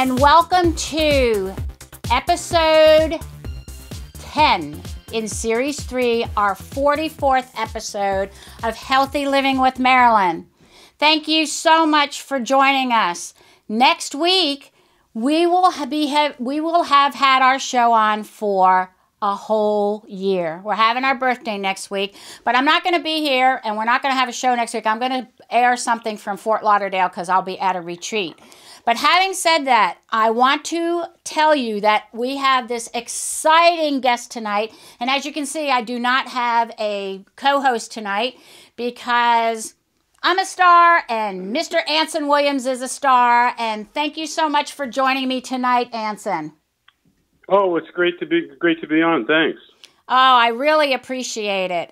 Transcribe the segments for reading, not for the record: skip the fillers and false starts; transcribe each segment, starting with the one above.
and welcome to episode 10 in series 3, our 44th episode of Healthy Living with Marilyn. Thank you so much for joining us. Next week, we will have had our show on for a whole year. We're having our birthday next week, but I'm not going to be here, and we're not going to have a show next week. I'm going to air something from Fort Lauderdale because I'll be at a retreat. But having said that, I want to tell you that we have this exciting guest tonight. And as you can see, I do not have a co-host tonight because I'm a star and Mr. Anson Williams is a star. And thank you so much for joining me tonight, Anson. Oh, it's great to be on. Thanks. Oh, I really appreciate it.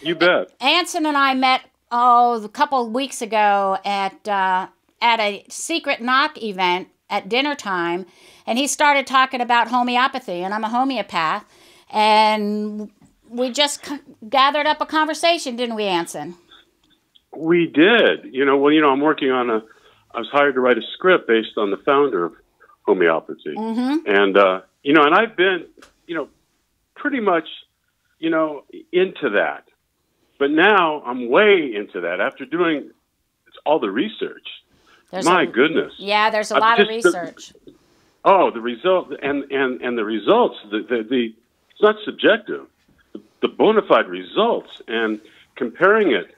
You bet. Anson and I met a couple of weeks ago at a secret knock event at dinner time, and he started talking about homeopathy, and I'm a homeopath, and we just gathered up a conversation, didn't we, Anson? We did. I'm working on I was hired to write a script based on the founder of homeopathy. Mm-hmm. And, and I've been, pretty much, into that. But now I'm way into that after doing all the research. My goodness. Yeah, there's a lot of research. The result and the results, it's not subjective. The bona fide results, and comparing it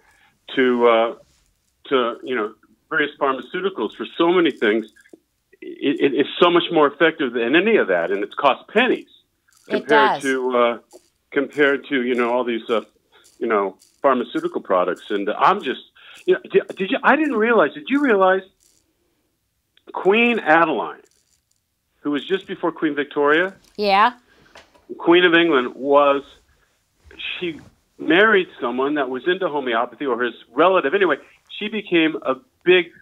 to various pharmaceuticals for so many things, it's so much more effective than any of that, and it's cost pennies compared to all these pharmaceutical products. And I'm just did you realize Queen Adeline, who was just before Queen Victoria, Queen of England, she married someone that was into homeopathy, or his relative. Anyway, she became a big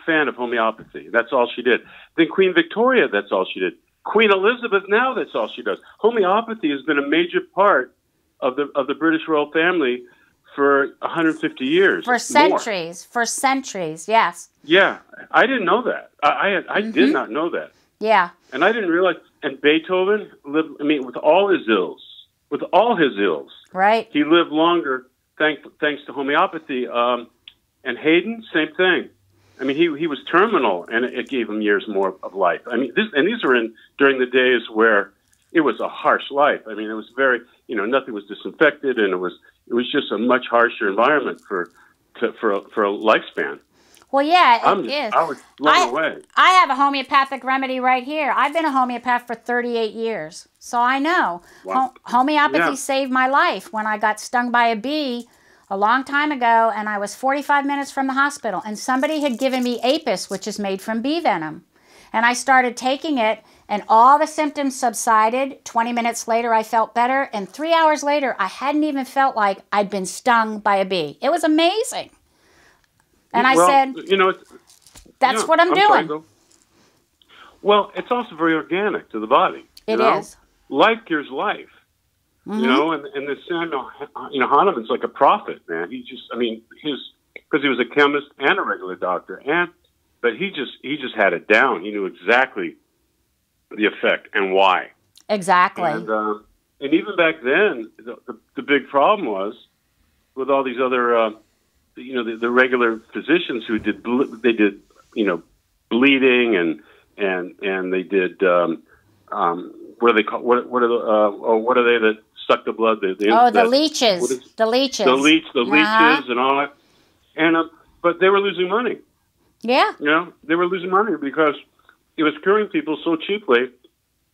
fan of homeopathy. That's all she did. Then Queen Victoria, that's all she did. Queen Elizabeth, now that's all she does. Homeopathy has been a major part of the British royal family for 150 years. For centuries, yes. Yeah, I didn't know that. I did not know that. Yeah. And I didn't realize, and Beethoven lived, with all his ills, right? He lived longer thanks to homeopathy. And Haydn, same thing. He was terminal, and it gave him years more of life. These were during the days where it was a harsh life. It was very, nothing was disinfected, and it was just a much harsher environment for a lifespan. Well, yeah, it is. I was blown away. I have a homeopathic remedy right here. I've been a homeopath for 38 years, so I know. Wow. Homeopathy saved my life when I got stung by a bee a long time ago, and I was 45 minutes from the hospital, and somebody had given me Apis, which is made from bee venom. And I started taking it, and all the symptoms subsided. 20 minutes later, I felt better, and 3 hours later, I hadn't even felt like I'd been stung by a bee. It was amazing. And I said, that's what I'm doing. Well, it's also very organic to the body. It is. Life cures life. Mm-hmm. And the Samuel, Hahnemann's like a prophet, man. Because he was a chemist and a regular doctor, but he just had it down. He knew exactly the effect and why. Exactly. And even back then, the big problem was with all these other, the regular physicians who did bleeding and they did what are they that suck the blood? The leeches. The leeches. The leeches and all that. And but they were losing money. Yeah. They were losing money because it was curing people so cheaply,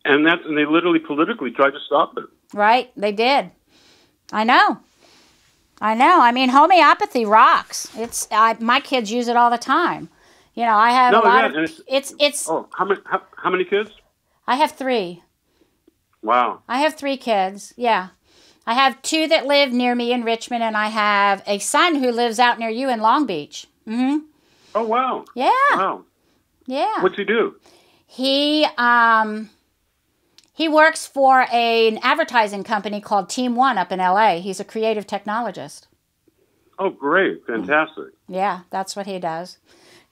and they literally politically tried to stop it. Right, they did. I know. Homeopathy rocks. My kids use it all the time. I have a lot of. It's. Oh, how many kids? I have 3. Wow. I have 3 kids. Yeah. I have 2 that live near me in Richmond, and I have a son who lives out near you in Long Beach. Mm-hmm. Oh, wow. Yeah. Wow. Yeah. What's he do? He works for an advertising company called Team One up in L.A. He's a creative technologist. Oh, great. Fantastic. Yeah, that's what he does.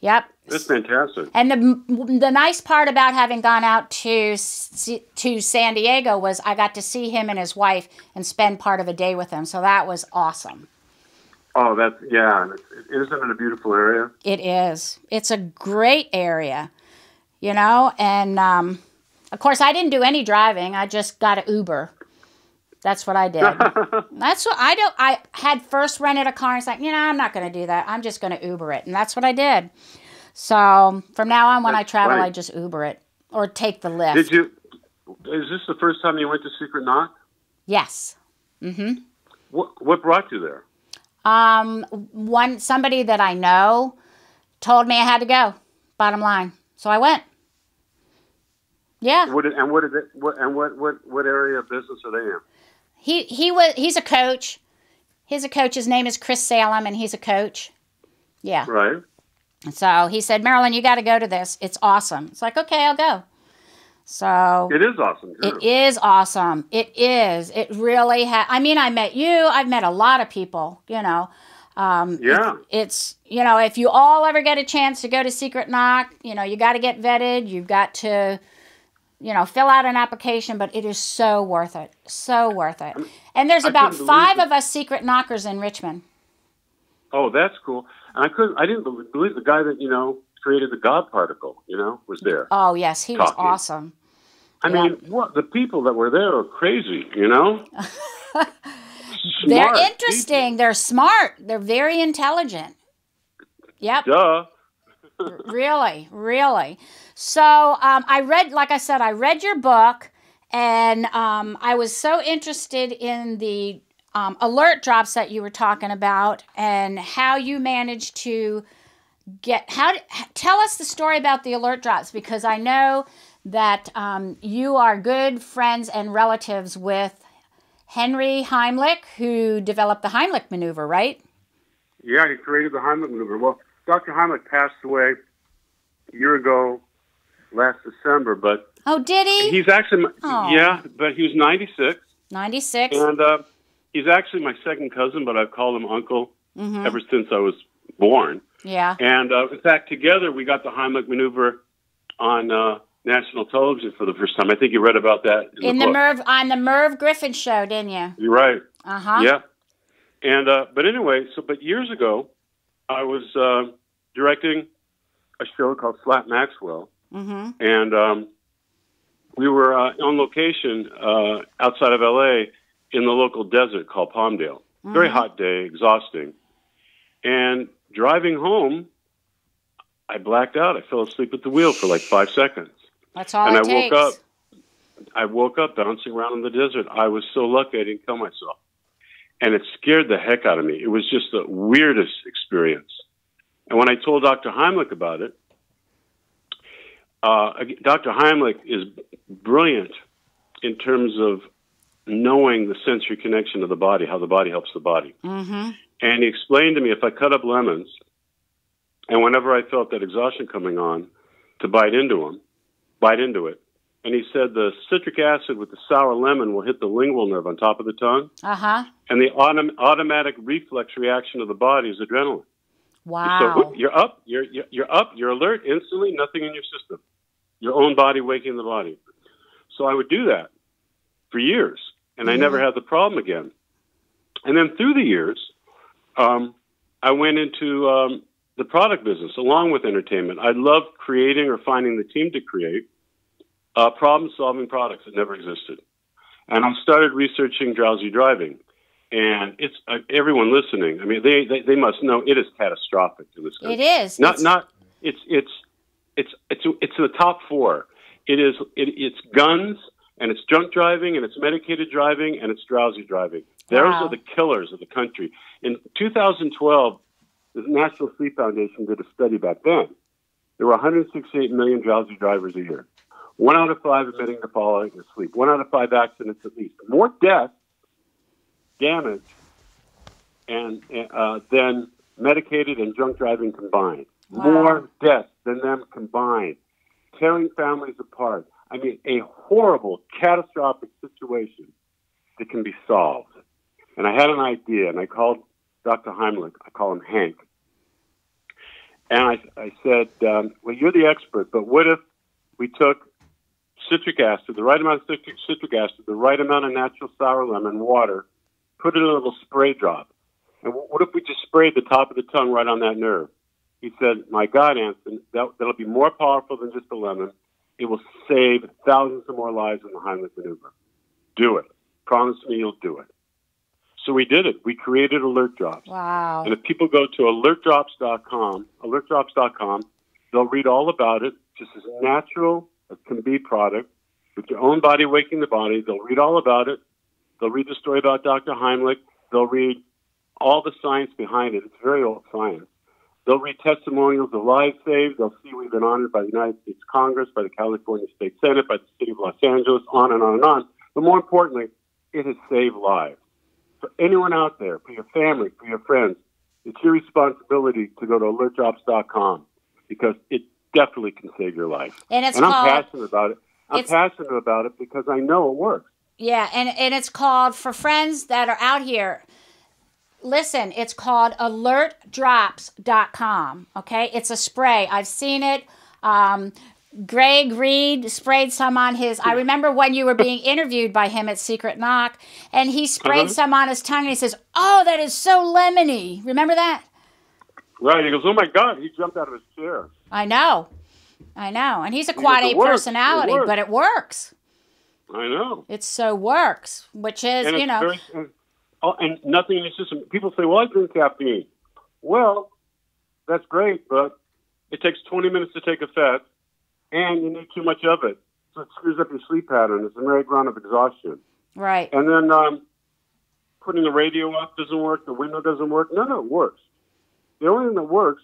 Yep. That's fantastic. And the nice part about having gone out to San Diego was I got to see him and his wife and spend part of a day with them. So that was awesome. Oh, isn't it a beautiful area? It is. It's a great area, you know, and of course I didn't do any driving. I just got an Uber. That's what I did. That's what I do. I had first rented a car and it's like, I'm not going to do that. I'm just going to Uber it. And that's what I did. So from now on, when I travel, I just Uber it or take the Lyft. Is this the first time you went to Secret Knock? Yes. Mm-hmm. What brought you there? Somebody that I know told me I had to go, bottom line. So I went. Yeah. What area of business are they in? He's a coach. His name is Chris Salem, and he's a coach. Yeah. Right. So he said, Marilyn, you got to go to this. It's awesome. It's like, okay, I'll go. So it is awesome. Too. It is awesome. It is. It really I met you. I've met a lot of people, Yeah. It's, if you all ever get a chance to go to Secret Knock, you got to get vetted. You've got to, fill out an application, but it is so worth it. So worth it. And there's about 5 of us Secret Knockers in Richmond. Oh, that's cool. And I didn't believe the guy that, created the God particle, was there. Oh, yes. He was awesome. I mean, the people that were there are crazy, They're interesting. People. They're smart. They're very intelligent. Yep. Duh. Really, really. So I read your book, and I was so interested in the alert drops that you were talking about and how you managed to tell us the story about the alert drops, because I know that you are good friends and relatives with Henry Heimlich, who developed the Heimlich maneuver, right? Yeah, he created the Heimlich maneuver. Well, Dr. Heimlich passed away a year ago, last December, but... Oh, did he? He's actually... Yeah, but he was 96. 96. And he's actually my second cousin, but I've called him uncle ever since I was born. Yeah. And in fact, together we got the Heimlich maneuver on national television for the first time. I think you read about that in the book. On the Merv Griffin show, didn't you? You're right. Uh-huh. Yeah. And but anyway, but years ago, I was directing a show called Slap Maxwell, and we were on location outside of L.A. in the local desert called Palmdale. Very hot day, exhausting. And driving home, I blacked out. I fell asleep at the wheel for like 5 seconds. That's all it takes. I woke up bouncing around in the desert. I was so lucky I didn't kill myself. And it scared the heck out of me. It was just the weirdest experience. And when I told Dr. Heimlich about it, Dr. Heimlich is brilliant in terms of knowing the sensory connection of the body, how the body helps the body. And he explained to me if I cut up lemons, and whenever I felt that exhaustion coming on, to bite into it. And he said the citric acid with the sour lemon will hit the lingual nerve on top of the tongue. And the automatic reflex reaction of the body is adrenaline. Wow. So you're up, you're alert instantly, nothing in your system. Your own body waking the body. So I would do that for years, and I never had the problem again. And then through the years, I went into the product business along with entertainment. I loved creating or finding the team to create problem-solving products that never existed. And I started researching drowsy driving. And it's everyone listening. I mean, they must know it is catastrophic in this country. It is. It's the top 4. It's guns, and it's drunk driving, and it's medicated driving, and it's drowsy driving. Those are the killers of the country. In 2012, the National Sleep Foundation did a study back then. There were 168 million drowsy drivers a year. 1 out of 5 admitting to falling asleep. 1 out of 5 accidents at least. More death, damage, and than medicated and drunk driving combined. More deaths than them combined. Tearing families apart. I mean, a horrible, catastrophic situation that can be solved. And I had an idea, and I called Dr. Heimlich. I call him Hank. And I said, well, you're the expert, but what if we took citric acid, the right amount of citric acid, the right amount of natural sour lemon, water, put it in a little spray drop. And what if we just sprayed the top of the tongue right on that nerve? He said, my God, Anson, that'll be more powerful than just a lemon. It will save thousands of more lives in the Heimlich maneuver. Do it. Promise me you'll do it. So we did it. We created Alert Drops. Wow. And if people go to alertdrops.com, they'll read all about it, just as natural as can be product, with your own body waking the body. They'll read all about it. They'll read the story about Dr. Heimlich. They'll read all the science behind it. It's very old science. They'll read testimonials of lives saved. They'll see we've been honored by the United States Congress, by the California State Senate, by the city of Los Angeles, on and on and on. But more importantly, it has saved lives. For anyone out there, for your family, for your friends, it's your responsibility to go to alertdrops.com because it definitely can save your life. And I'm passionate about it. I'm passionate about it because I know it works. Yeah, and it's called, for friends that are out here, listen, it's called alertdrops.com, okay? It's a spray. I've seen it. Greg Reed sprayed some on his, I remember when you were being interviewed by him at Secret Knock, and he sprayed some on his tongue, and he says, oh, that is so lemony. Remember that? Right. He goes, oh, my God. He jumped out of his chair. I know. And he's a quad A personality, but it works. I know. It so works, which is, and nothing in the system. People say, well, I drink caffeine. Well, that's great, but it takes 20 minutes to take effect, and you need too much of it. So it screws up your sleep pattern. It's a merry-go-round of exhaustion. Right. And then putting the radio up doesn't work. The window doesn't work. None of it works. The only thing that works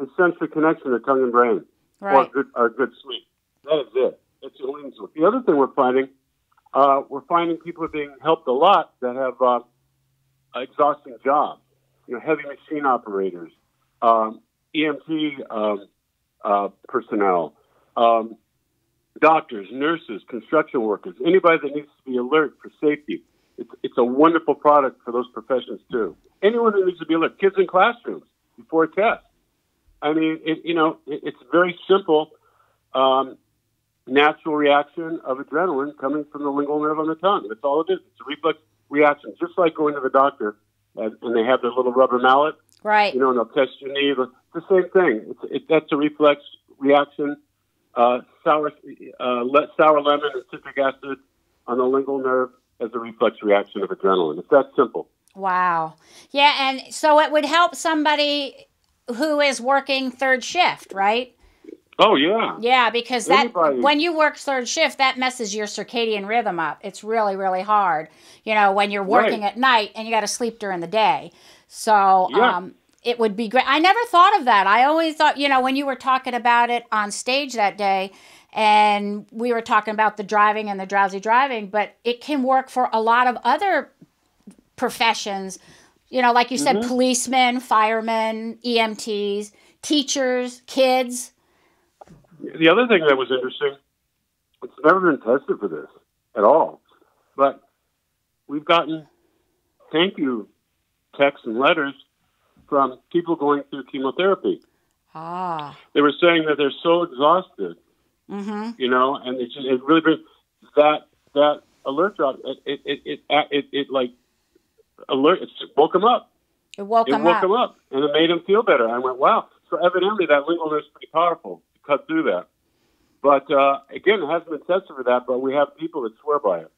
is sensory connection to tongue and brain, or good sleep. That is it. That's the only thing. The other thing we're finding people are being helped a lot that have exhausting jobs. Heavy machine operators, EMT personnel, doctors, nurses, construction workers, anybody that needs to be alert for safety. It's a wonderful product for those professions too. Anyone who needs to be alert, kids in classrooms before a test. I mean, it's very simple. Natural reaction of adrenaline coming from the lingual nerve on the tongue. That's all it is. It's a reflex reaction, just like going to the doctor and they have their little rubber mallet. Right. And they'll test your knee. It's the same thing. That's a reflex reaction. Sour lemon and citric acid on the lingual nerve as a reflex reaction of adrenaline. It's that simple. Wow. Yeah, and so it would help somebody who is working third shift, right? Oh, yeah. Yeah, because when you work third shift, that messes your circadian rhythm up. It's really, really hard, when you're working at night and you got to sleep during the day. So it would be great. I never thought of that. I always thought, when you were talking about it on stage that day, and we were talking about the driving and the drowsy driving, but it can work for a lot of other professions, like you said, policemen, firemen, EMTs, teachers, kids. The other thing that was interesting, it's never been tested for this at all, but we've gotten thank you texts and letters from people going through chemotherapy. They were saying that they're so exhausted, and it really brings that alert drop. It woke them up. It woke them up, and it made them feel better. I went, wow. So evidently that lingual nerve is pretty powerful. Cut through that. But again, it hasn't been tested for that, but we have people that swear by it.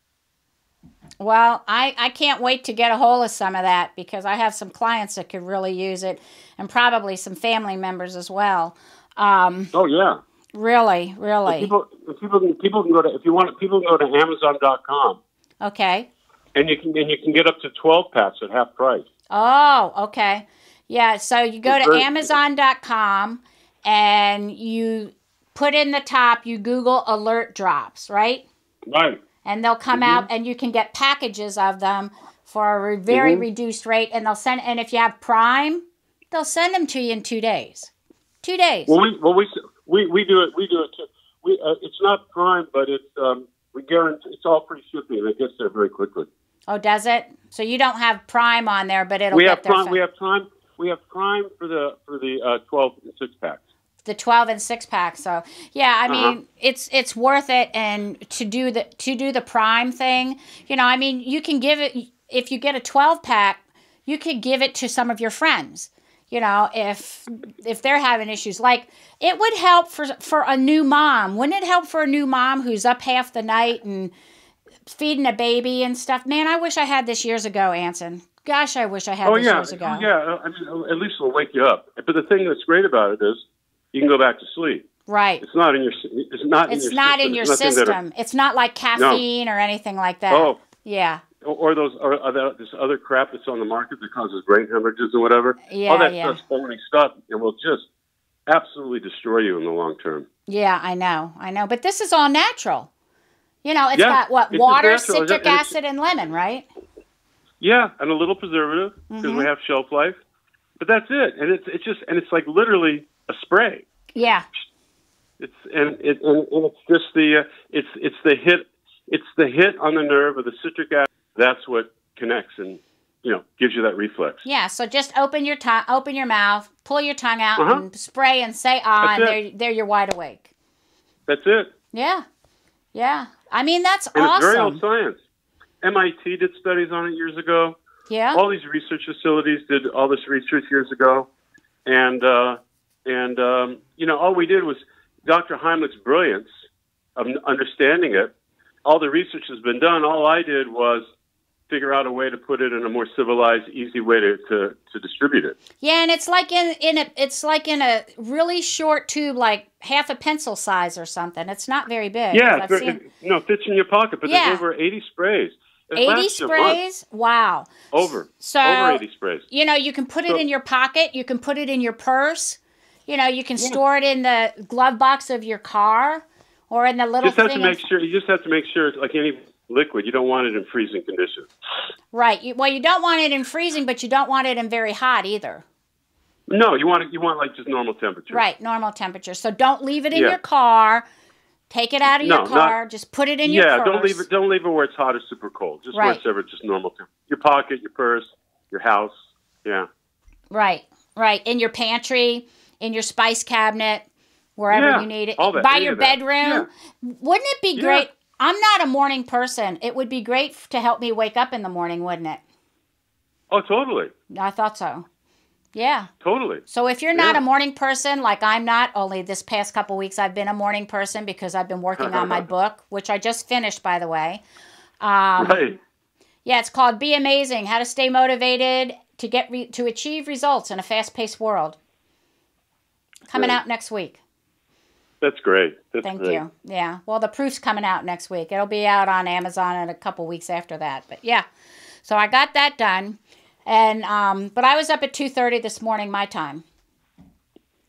Well, I can't wait to get a hold of some of that because I have some clients that could really use it and probably some family members as well. Oh, yeah. Really, really. People can go to, if you want, people can go to Amazon.com. Okay. And you can get up to 12 packs at half price. Oh, okay. Yeah, so you go to Amazon.com and you put in the top, you Google Alert Drops, right? Right. And they'll come out and you can get packages of them for a very reduced rate. And they'll send, and if you have Prime, they'll send them to you in 2 days. 2 days. Well, we do it. We do it too. It's not Prime, but it's we guarantee it's all free shipping and it gets there very quickly. Oh, does it? So you don't have Prime on there, but it'll get there. We have Prime. Prime for the 12 and 6-packs. The 12 and 6-pack. So yeah, I mean, it's worth it. And to do the Prime thing, you know, I mean, you can give it, if you get a 12-pack, you could give it to some of your friends, you know, if they're having issues. Like, it would help for a new mom. Wouldn't it help for a new mom who's up half the night and feeding a baby and stuff? Man, I wish I had this years ago, Anson. Gosh, I wish I had this years ago. Oh, yeah. I mean, at least it'll wake you up. But the thing that's great about it is you can go back to sleep. Right. It's not in your system. It's not like caffeine or anything like that. Oh. Yeah. Or this other crap that's on the market that causes brain hemorrhages and whatever. Yeah, all that stuff's phony stuff, and will just absolutely destroy you in the long term. Yeah, I know. But this is all natural. You know, it's got water, citric acid, and lemon, right? Yeah, and a little preservative because we have shelf life. But that's it, and it's like literally a spray. Yeah. It's just the hit on the nerve of the citric acid. That's what connects and, you know, gives you that reflex. Yeah, so just open your mouth, pull your tongue out, and spray and say and there you're wide awake. That's it. Yeah. Yeah. I mean, that's and awesome. It's very old science. MIT did studies on it years ago. Yeah. All these research facilities did all this research years ago. And you know, all we did was Dr. Heimlich's brilliance of understanding it. All the research has been done. All I did was figure out a way to put it in a more civilized, easy way to distribute it. Yeah, and it's like in a really short tube, like half a pencil size or something. It's not very big. Yeah, it fits in your pocket, but there's over 80 sprays. 80 sprays? Wow. Over 80 sprays. You know, you can put it in your pocket. You can put it in your purse. You know, you can store it in the glove box of your car or in the little You just have to make sure it's like any liquid. You don't want it in freezing conditions. Right. You don't want it in freezing, but you don't want it in very hot either. No, you want like just normal temperature. Right, normal temperature. So don't leave it in your car. Take it out of your car. Just put it in your purse. Yeah, don't leave it where it's hot or super cold. Just where it's ever just normal temperature. Your pocket, your purse, your house. Yeah. Right. In your pantry, in your spice cabinet, wherever you need it. By your bedroom. Yeah. Wouldn't it be great? I'm not a morning person. It would be great to help me wake up in the morning, wouldn't it? Oh, totally. I thought so. Yeah. Totally. So if you're not a morning person, like I'm not, only this past couple weeks I've been a morning person because I've been working on my book, which I just finished, by the way. Right. Yeah, it's called Be Amazing, How to Stay Motivated to Achieve Results in a Fast-Paced World. Coming out next week. That's great. Thank you. Yeah. Well, the proof's coming out next week. It'll be out on Amazon in a couple weeks after that. But yeah. So I got that done. And but I was up at 2:30 this morning, my time.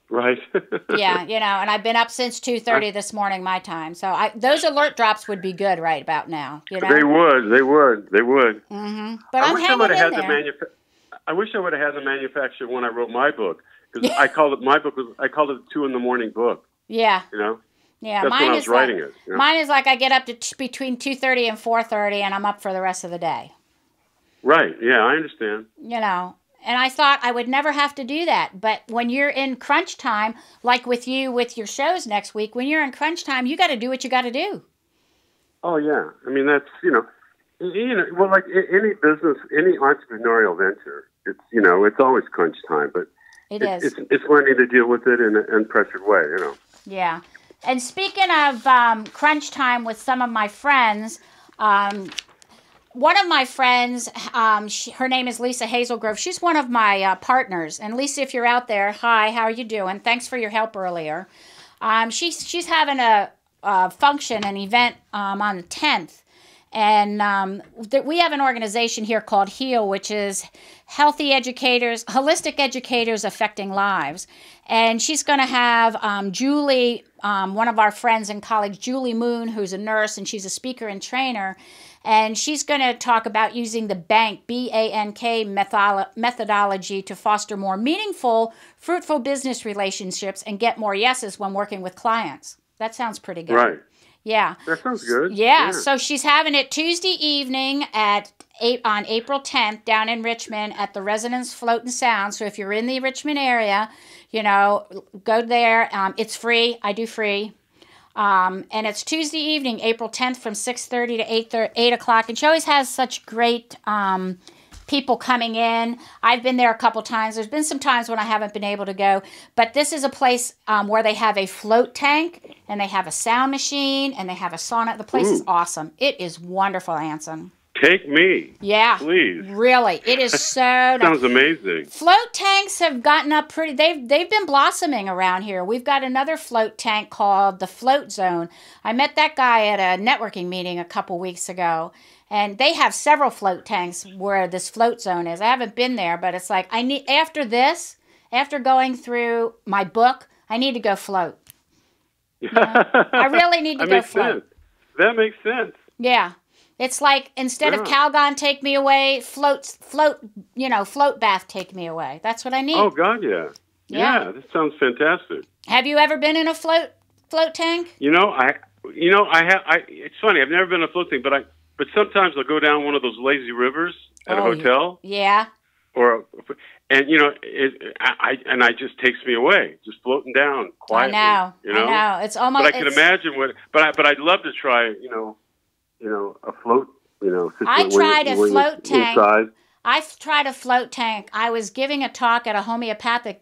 Right. Yeah, you know, and I've been up since 2:30 this morning, my time. So those alert drops would be good right about now. You know? They would. Mm-hmm. But I'm hanging in there. I wish I would have had the manufacturer when I wrote my book, because I called it the 2 in the morning book. Yeah. You know. Yeah, that's when I was writing it. You know? Mine is like I get up to between 2:30 and 4:30, and I'm up for the rest of the day. Right. Yeah, I understand. You know, and I thought I would never have to do that. But when you're in crunch time, like with you with your shows next week, when you're in crunch time, you got to do what you got to do. Oh, yeah. I mean, that's, well, like any business, any entrepreneurial venture, it's always crunch time. But it's learning to deal with it in an unpressured way, you know. Yeah. And speaking of crunch time with some of my friends, one of my friends, her name is Lisa Hazelgrove. She's one of my partners. And Lisa, if you're out there, hi, how are you doing? Thanks for your help earlier. She's having a function, an event on the 10th. And we have an organization here called HEAL, which is Holistic Educators Affecting Lives. And she's going to have Julie, one of our friends in college, Julie Moon, who's a nurse, and she's a speaker and trainer. And she's going to talk about using the BANK, B-A-N-K methodology to foster more meaningful, fruitful business relationships and get more yeses when working with clients. That sounds pretty good. Right. Yeah. That sounds good. Yeah. So she's having it Tuesday evening at on April 10th down in Richmond at the Resonance Float and Sound. So if you're in the Richmond area, you know, go there. It's free. I do free. And it's Tuesday evening, April 10th from 6:30 to 8 o'clock. And she always has such great people coming in. I've been there a couple times. There's been some times when I haven't been able to go. But this is a place where they have a float tank, and they have a sound machine, and they have a sauna. The place is awesome. It is wonderful, Anson. Take me. Yeah. Please. Really. It is so nice. Sounds amazing. Float tanks have gotten up pretty. They've been blossoming around here. We've got another float tank called the Float Zone. I met that guy at a networking meeting a couple weeks ago, and they have several float tanks where this Float Zone is. I haven't been there, but it's like after going through my book, I need to go float. You know? I really need to go float. That makes sense. Yeah. It's like, instead of Calgon take me away, float bath take me away. That's what I need. Oh God, yeah. Yeah, this sounds fantastic. Have you ever been in a float tank? It's funny. I've never been in a float tank, but sometimes I'll go down one of those lazy rivers at a hotel. Yeah. And it just takes me away, just floating down quietly. I know. It's almost. But I can imagine but I'd love to try. A float, I tried a float tank. I've tried a float tank. I was giving a talk at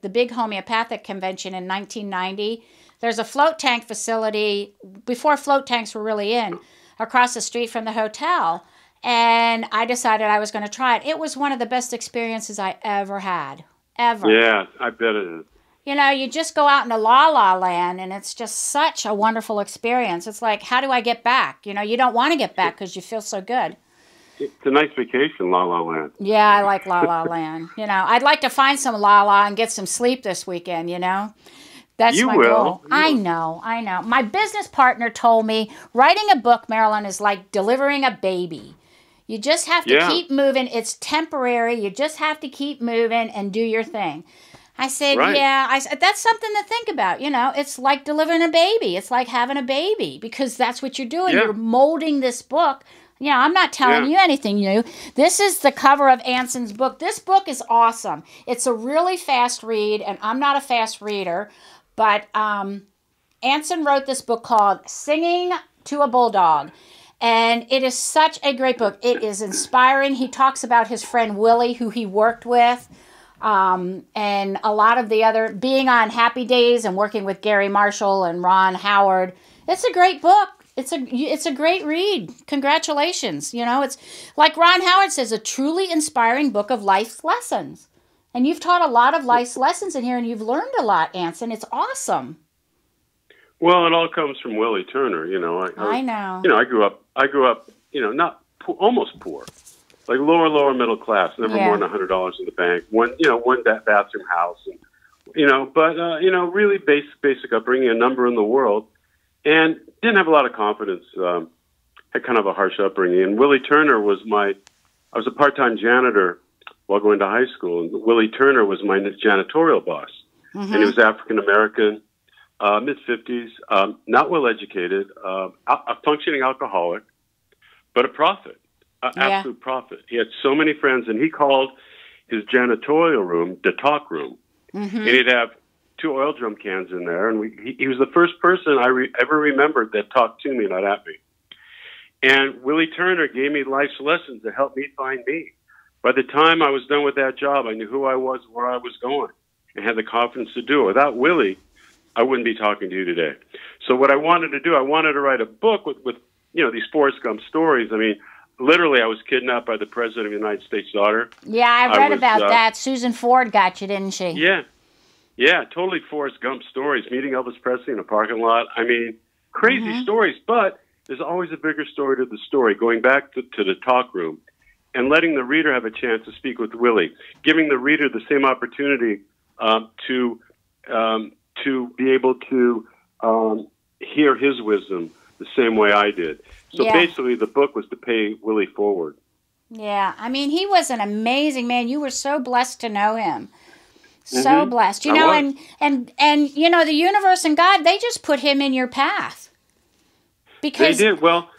the big homeopathic convention in 1990. There's a float tank facility, before float tanks were really in, across the street from the hotel. And I decided I was going to try it. It was one of the best experiences I ever had. Ever. Yeah, I bet it is. You just go out into la-la land, and it's just such a wonderful experience. It's like, how do I get back? You don't want to get back because you feel so good. It's a nice vacation, la-la land. Yeah, I like la-la land. I'd like to find some la-la and get some sleep this weekend, That's my goal. I know. My business partner told me writing a book, Marilyn, is like delivering a baby. You just have to keep moving. It's temporary. You just have to keep moving and do your thing. I said, yeah. I said, that's something to think about. It's like delivering a baby. It's like having a baby, because that's what you're doing. Yeah. You're molding this book. I'm not telling you anything new. This is the cover of Anson's book. This book is awesome. It's a really fast read, and I'm not a fast reader, but Anson wrote this book called Singing to a Bulldog. And it is such a great book. It is inspiring. He talks about his friend Willie, who he worked with. And a lot of the other, being on Happy Days and working with Gary Marshall and Ron Howard. It's a great book. It's a great read. Congratulations. It's like Ron Howard says, a truly inspiring book of life's lessons. And you've taught a lot of life's lessons in here, and you've learned a lot, Anson. It's awesome. Well, it all comes from Willie Turner. I know. I grew up, not almost poor. Like lower middle class, never more than $100 in the bank. One bathroom house, and really basic upbringing, a number in the world, and didn't have a lot of confidence. Had kind of a harsh upbringing. And Willie Turner I was a part-time janitor while going to high school, and Willie Turner was my janitorial boss, and he was African American, mid-50s, not well educated, a functioning alcoholic, but a prophet. Absolute prophet. He had so many friends, and he called his janitorial room the talk room. And he'd have 2 oil drum cans in there, and he was the first person I ever remembered that talked to me, not at me. And Willie Turner gave me life's lessons to help me find me. By the time I was done with that job, I knew who I was, where I was going, and had the confidence to do it. Without Willie, I wouldn't be talking to you today. So what I wanted to do, I wanted to write a book with these Forrest Gump stories. I mean, literally, I was kidnapped by the President of the United States' daughter. Yeah, I read about that. Susan Ford got you, didn't she? Yeah, totally Forrest Gump stories. Meeting Elvis Presley in a parking lot. I mean, crazy stories, but there's always a bigger story to the story, going back to the talk room and letting the reader have a chance to speak with Willie, giving the reader the same opportunity to be able to hear his wisdom the same way I did. So basically, the book was to pay Willie forward. Yeah, I mean, he was an amazing man. You were so blessed to know him. So blessed. And the universe and God, they just put him in your path. Because they did. Well,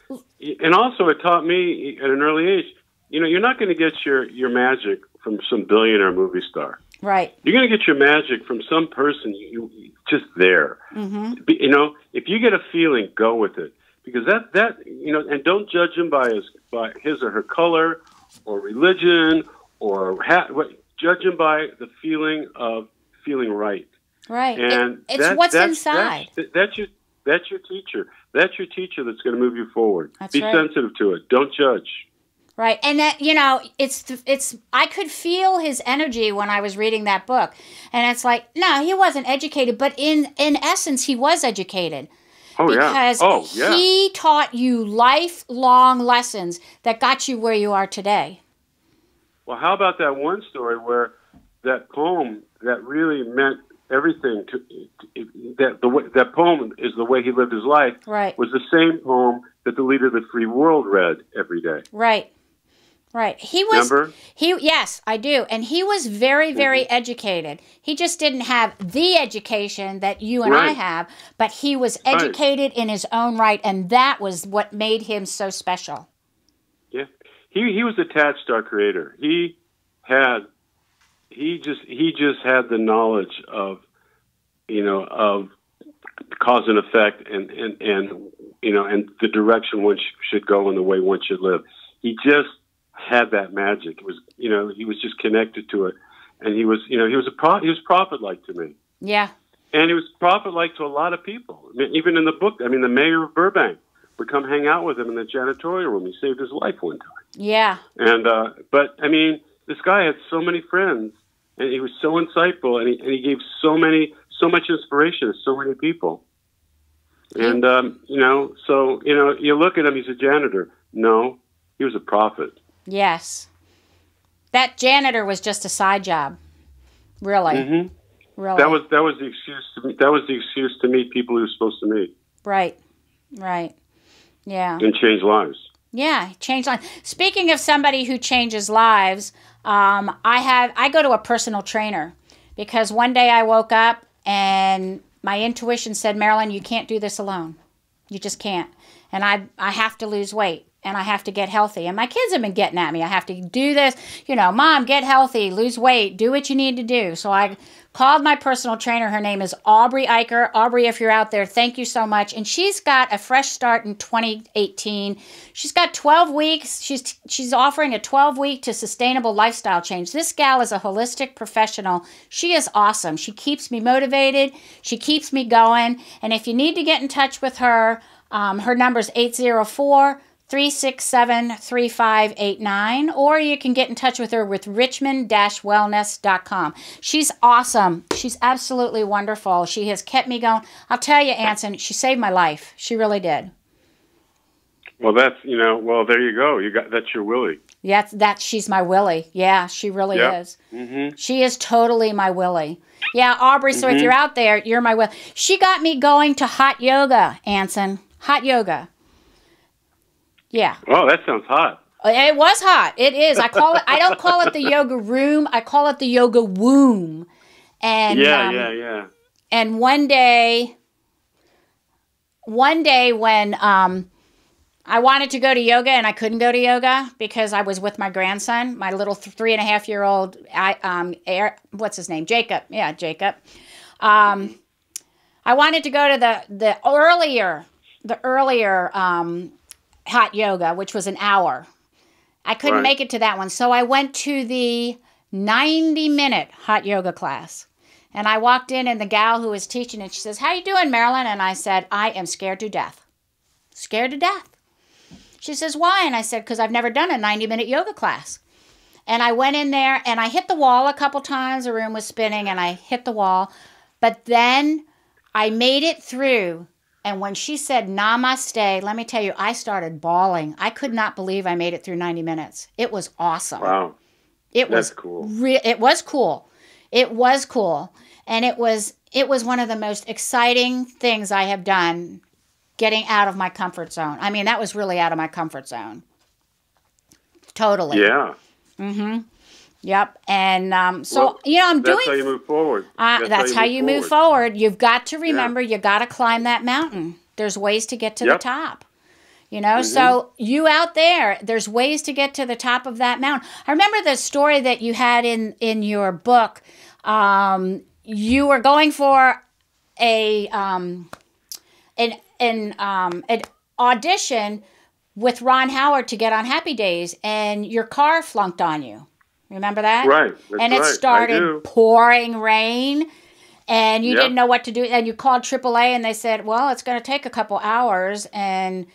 and also it taught me at an early age, you're not going to get your magic from some billionaire movie star. Right. You're going to get your magic from some person you just there. Mm-hmm. If you get a feeling, go with it, because that and don't judge him by his or her color or religion or judge him by the feeling of feeling right. Right. And it's what's inside. That's your teacher. That's your teacher that's going to move you forward. That's Be right. sensitive to it. Don't judge. Right. And that, it's I could feel his energy when I was reading that book. And it's like, no, he wasn't educated, but in essence, he was educated. Oh, because he taught you lifelong lessons that got you where you are today. Well, how about that one story where that poem that really meant everything that poem is the way he lived his life. Right. Was the same poem that the leader of the free world read every day. Right. Right. He was. Remember? Yes, I do. And he was very, very educated. He just didn't have the education that you and I have, but he was educated in his own right, and that was what made him so special. Yeah. He was attached to our Creator. He just had the knowledge of cause and effect and the direction one should go and the way one should live. He just had that magic. It was, he was just connected to it. And he was prophet-like to me. Yeah. And he was prophet-like to a lot of people. I mean, even in the book, the mayor of Burbank would come hang out with him in the janitorial room. He saved his life one time. Yeah. And, this guy had so many friends, and he was so insightful, and he gave so much inspiration to so many people. And, you look at him, he's a janitor. No, he was a prophet. Yes. That janitor was just a side job. Really. Mm-hmm. Really. That was the excuse that was the excuse to meet people he was supposed to meet. Right. Right. Yeah. And change lives. Yeah, change lives. Speaking of somebody who changes lives, I go to a personal trainer because one day I woke up and my intuition said, Marilyn, you can't do this alone. You just can't. And I have to lose weight and I have to get healthy. And my kids have been getting at me. I have to do this. Mom, get healthy, lose weight, do what you need to do. So I called my personal trainer. Her name is Audrey Iker. Audrey, if you're out there, thank you so much. And she's got a fresh start in 2018. She's got 12 weeks. She's offering a 12-week to sustainable lifestyle change. This gal is a holistic professional. She is awesome. She keeps me motivated. She keeps me going. And if you need to get in touch with her, her number is 804-367-3589, or you can get in touch with her with richmond-wellness.com. She's awesome. She's absolutely wonderful. She has kept me going. I'll tell you, Anson, she saved my life. She really did. Well, there you go. That's your Willie. Yeah, she's my Willie. Yeah, she really is. Mm-hmm. She is totally my Willie. Yeah, Aubrey, so if you're out there, you're my Willie. She got me going to hot yoga, Anson. Hot yoga. Yeah. Oh, that sounds hot. It was hot. It is. I don't call it the yoga room. I call it the yoga womb. And yeah. And one day when I wanted to go to yoga and I couldn't go to yoga because I was with my grandson, my little 3.5-year-old, what's his name? Jacob. Yeah, Jacob. I wanted to go to the earlier hot yoga, which was an hour. I couldn't make it to that one. So I went to the 90-minute hot yoga class. And I walked in and the gal who was teaching it, she says, "How you doing, Marilyn?" And I said, "I am scared to death." Scared to death. She says, "Why?" And I said, "Because I've never done a 90-minute yoga class." And I went in there and I hit the wall a couple times. The room was spinning and I hit the wall. But then I made it through. And when she said namaste, let me tell you, I started bawling. I could not believe I made it through 90 minutes. It was awesome. Wow. That's cool. It was cool. It was cool. And it was one of the most exciting things I have done, getting out of my comfort zone. I mean, that was really out of my comfort zone. Totally. Yeah. Mm-hmm. Yep. And I'm That's doing... That's how you move forward. That's how you move forward. You've got to remember, you got to climb that mountain. There's ways to get to the top. You know, so you out there, there's ways to get to the top of that mountain. I remember the story that you had in your book. You were going for an audition with Ron Howard to get on Happy Days, and your car flunked on you. Remember that? Right. And it started pouring rain, and you didn't know what to do. And you called AAA, and they said, well, it's going to take a couple hours. And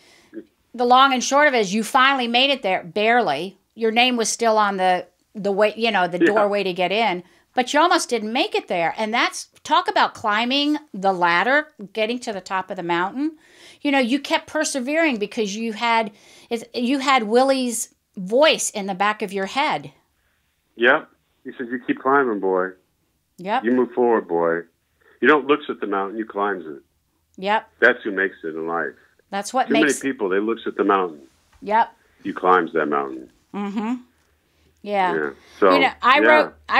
the long and short of it is you finally made it there, barely. Your name was still on the way, you know, the doorway to get in. But you almost didn't make it there. And that's, talk about climbing the ladder, getting to the top of the mountain. You know, you kept persevering because you had Willie's voice in the back of your head. Yep. He said, you keep climbing, boy. Yep. You move forward, boy. You don't look at the mountain, you climbs it. Yep. That's who makes it in life. That's what Too many people, they looks at the mountain. Yep. You climbs that mountain. Mm-hmm. Yeah. So, you know, I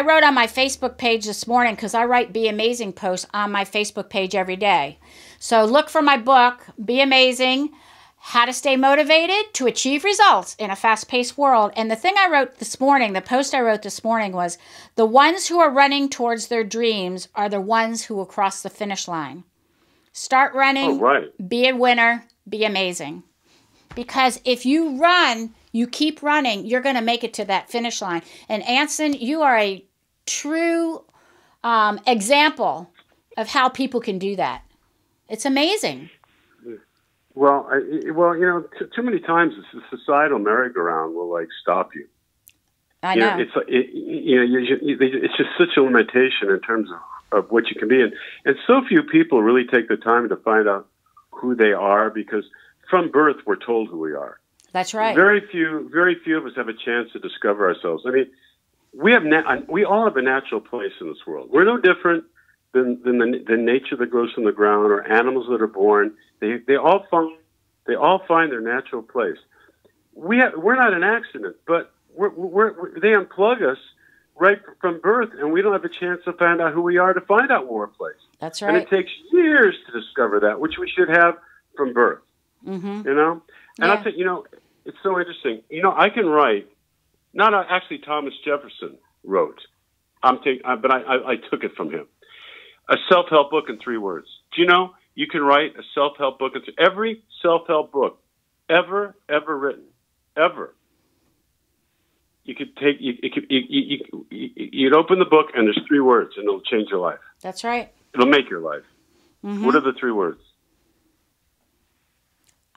wrote on my Facebook page this morning, because I write Be Amazing posts on my Facebook page every day. So look for my book, Be Amazing, How to Stay Motivated to Achieve Results in a Fast-Paced World. And the thing I wrote this morning, the post I wrote this morning was, the ones who are running towards their dreams are the ones who will cross the finish line. Start running, be a winner, be amazing. Because if you run, you keep running, you're going to make it to that finish line. And Anson, you are a true example of how people can do that. It's amazing. Well, you know, too many times the societal merry-go-round will like stop you. I know. It's just such a limitation in terms of what you can be, and so few people really take the time to find out who they are, because from birth we're told who we are. That's right. Very few of us have a chance to discover ourselves. I mean, we all have a natural place in this world. We're no different than the nature that grows from the ground or animals that are born. They all find their natural place. We're not an accident, but they unplug us right from birth, and we don't have a chance to find out who we are to find out where we're placed. That's right. And it takes years to discover that, which we should have from birth. Mm-hmm. You know? And I'll tell you, you know, it's so interesting. You know, I can write, not actually Thomas Jefferson wrote, but I took it from him. A self-help book in 3 words. Do you know you can write a self-help book? Every self-help book ever written, ever. You could take, you'd open the book and there's 3 words and it'll change your life. That's right. It'll make your life. Mm-hmm. What are the 3 words?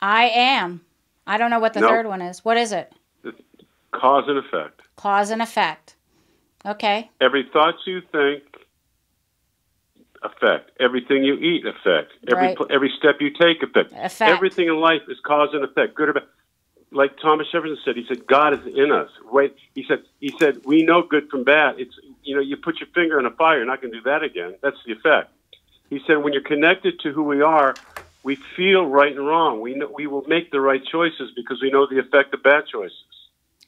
I am. I don't know what the third one is. What is it? Cause and effect. Cause and effect. Okay. Every thought you think, effect. Everything you eat, effect. Every step you take, effect. Everything in life is cause and effect. Good or bad. Like Thomas Jefferson said, he said, God is in us. Wait, he said, we know good from bad. It's, you know, you put your finger in a fire, you're not going to do that again. That's the effect. He said, when you're connected to who we are, we feel right and wrong. We will make the right choices because we know the effect of bad choices.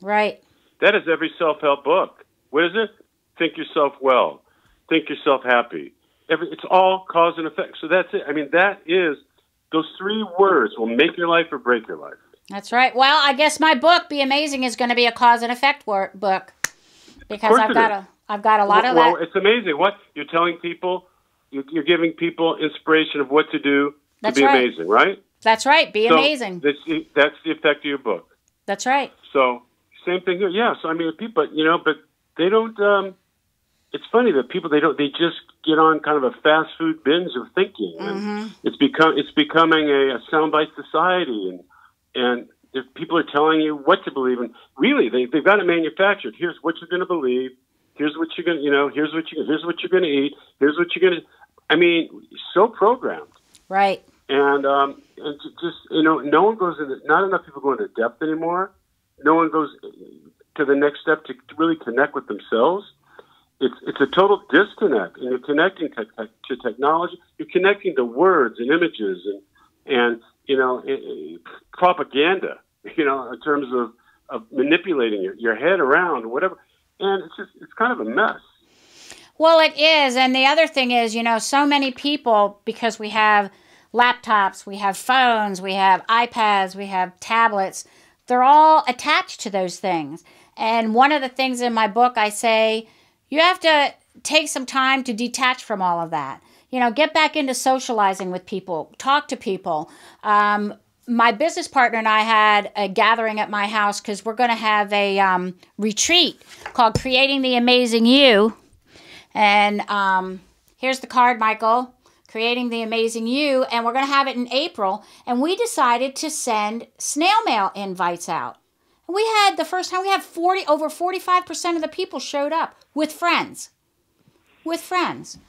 Right. That is every self-help book. What is it? Think yourself well. Think yourself happy. It's all cause and effect. So that's it. I mean, that is, those 3 words will make your life or break your life. That's right. Well, I guess my book, Be Amazing, is going to be a cause and effect book, because I've got a lot of that. Well, it's amazing. What you're telling people, you're giving people inspiration of what to do to be amazing, right? That's right. Be amazing. That's the effect of your book. That's right. So same thing here. Yeah. So I mean, people, you know, but they don't. It's funny that people they just get on kind of a fast food binge of thinking. Mm-hmm. It's becoming a soundbite society, and if people are telling you what to believe in. Really, they've got it manufactured. Here's what you're going to believe. Here's what you're going to, here's what you're going to eat. Here's what you're going to. I mean, so programmed. Right. And just no one goes into. Not enough people go into depth anymore. No one goes to the next step to really connect with themselves. It's a total disconnect, and you're connecting to technology. You're connecting to words and images and propaganda. In terms of manipulating your head around or whatever, and it's kind of a mess. Well, it is, and the other thing is, so many people, because we have laptops, we have phones, we have iPads, we have tablets. They're all attached to those things. And one of the things in my book, I say, you have to take some time to detach from all of that. You know, get back into socializing with people, talk to people. My business partner and I had a gathering at my house because we're going to have a retreat called Creating the Amazing You. And here's the card, Michael. Creating the Amazing You. And we're going to have it in April. And we decided to send snail mail invites out. And we had, the first time, we had over 45% of the people showed up with friends. With friends.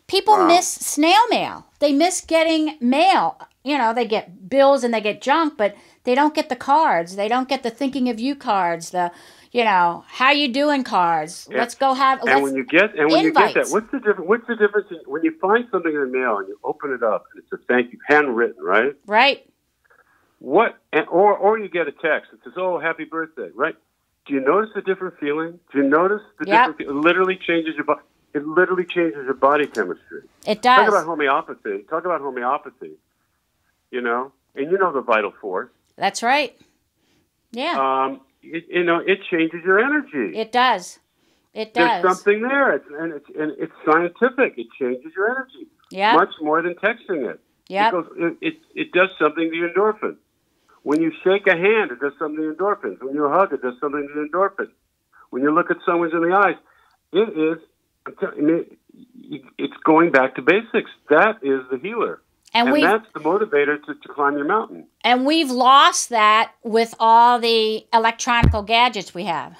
People miss snail mail. They miss getting mail. You know, they get bills and they get junk, but they don't get the cards. They don't get the thinking of you cards, the, you know, how you doing cards. Yeah. Let's go have when you get that, what's the difference when you find something in the mail and you open it up and it's a thank you, handwritten, right? Right. Or you get a text that says, "Oh, happy birthday," right? Do you notice a different feeling? Do you notice the different feeling? It literally changes your body. It literally changes your body chemistry. It does. Talk about homeopathy. You know, and you know the vital force. That's right. Yeah. It changes your energy. It does. It does. There's something there, it's scientific. It changes your energy. Yeah. Much more than texting it. Yeah. Because it does something to your endorphins. When you shake a hand, it does something to your endorphins. When you hug, it does something to your endorphins. When you look at someone in the eyes, it's going back to basics. That is the healer. And that's the motivator to climb your mountain. And we've lost that with all the electronic gadgets we have.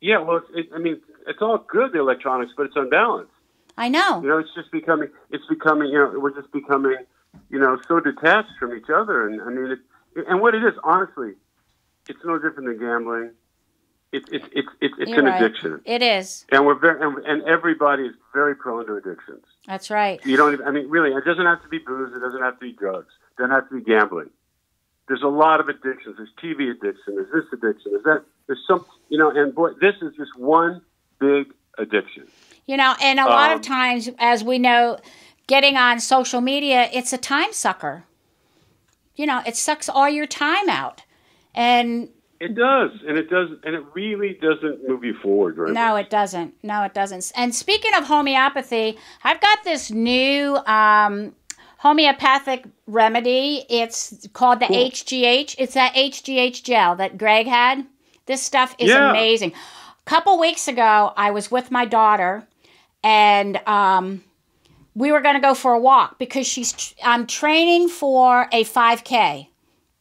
Yeah, well, it's all good, the electronics, but it's unbalanced. I know. You know, it's becoming, we're just becoming, so detached from each other. And and what it is, honestly, it's no different than gambling. It's an addiction. It is. And and everybody is very prone to addictions. That's right. You don't even, really, it doesn't have to be booze. It doesn't have to be drugs. It doesn't have to be gambling. There's a lot of addictions. There's TV addiction. There's this addiction. There's that. There's some, and boy, this is just one big addiction. And a lot of times, as we know, getting on social media, it's a time sucker. It sucks all your time out. And it does, and it really doesn't move you forward very much. No, it doesn't. And speaking of homeopathy, I've got this new homeopathic remedy. It's called the HGH. It's that HGH gel that Greg had. This stuff is amazing. A couple weeks ago, I was with my daughter, and we were going to go for a walk because I'm training for a 5K.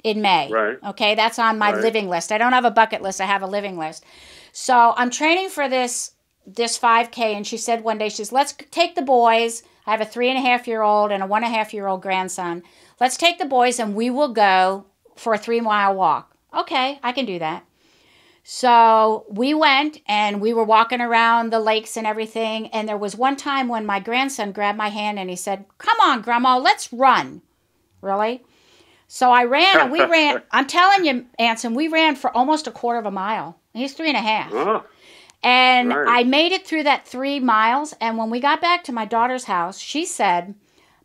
In May. Right. Okay, that's on my living list. I don't have a bucket list. I have a living list. So I'm training for this 5K, and she said one day, she says, let's take the boys. I have a 3.5-year-old and a 1.5-year-old grandson. Let's take the boys, and we will go for a 3-mile walk. Okay, I can do that. So we went, and we were walking around the lakes and everything, and there was one time when my grandson grabbed my hand, and he said, come on, Grandma, let's run. Really? So I ran, and we ran. I'm telling you, Anson, we ran for almost a quarter of a mile. He's 3.5. Oh, and I made it through that 3 miles. And when we got back to my daughter's house, she said,